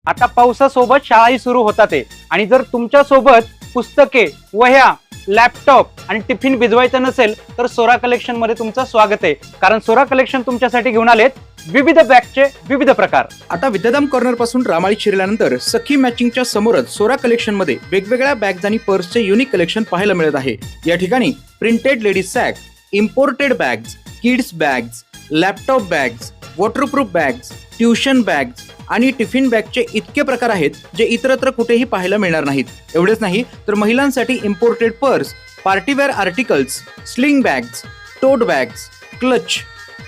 आता पावसासोबत शाळाही सुरू होतात आहे आणि जर तुमच्या सोबत पुस्तके, वह्या, लॅपटॉप आणि टिफिन भिजवायचं नसेल तर सोरा कलेक्शन मध्ये तुमचं स्वागत आहे. कारण सोरा कलेक्शन तुमच्यासाठी घेऊन आलेत विविध बॅगचे विविध प्रकार. आता विद्याधाम कॉर्नर पासून रामाळी शिरल्यानंतर सखी मॅचिंगच्या समोरच सोरा कलेक्शन मध्ये वेगवेगळ्या बॅग्स आणि पर्सचे युनिक कलेक्शन पाहायला मिळत आहे. या ठिकाणी printed ladies sack, imported bags, kids bags, laptop bags, waterproof bags, tuition bags आणि टिफिन बॅगचे इतके प्रकार आहेत जे इतरत्र कुठेही पाहायला मिळणार नाहीत. एवढेच नाही तर महिलांसाठी imported purse, partywear articles, sling bags, tote bags, clutch,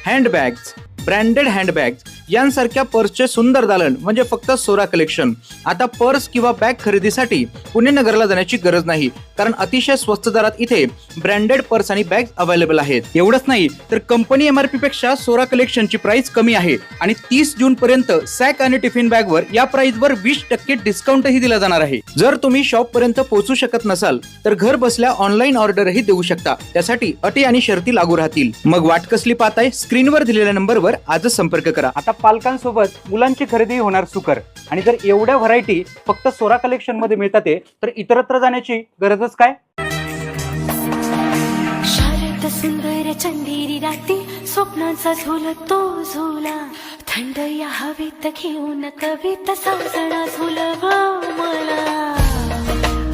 hand bags, branded handbags यांसारख्या पर्सचे सुंदर दालन म्हणजे फक्त सोरा कलेक्शन. आता पर्स किंवा बॅग खरेदीसाठी पुणे नगरला जाण्याची गरज नाही, कारण अतिशय स्वस्त दरात इथे ब्रँडेड पर्स आणि बॅग्स अवेलेबल आहेत. एवढंच नाही तर कंपनी MRP पेक्षा सोरा कलेक्शनची प्राइस कमी आहे आणि 30 जून पर्यंत सॅक आणि टिफिन बॅगवर या प्राइसवर 20% डिस्काउंटही दिला जाणार आहे. जर तुम्ही शॉप पर्यंत पोहोचू शकत नसाल तर घर बसल्या ऑनलाईन ऑर्डरही देऊ शकता. त्यासाठी अटी आणि शर्ती लागू राहतील. मग वाट कसली पाहताय? स्क्रीनवर दिलेल्या नंबरवर आजच संपर्क करा. आता पालकांसोबत मुलांची खरेदी होणार सुकर आणि जर एवढ्या व्हरायटी फक्त सोरा कलेक्शन मध्ये मिळतात तर इतरत्र जाण्याची गरजच काय? शारद सुंदर चंदेरी राती स्वप्नांचा झुलतो झुला थंड या हवेत घेऊन कविता साजणा झुलवा मला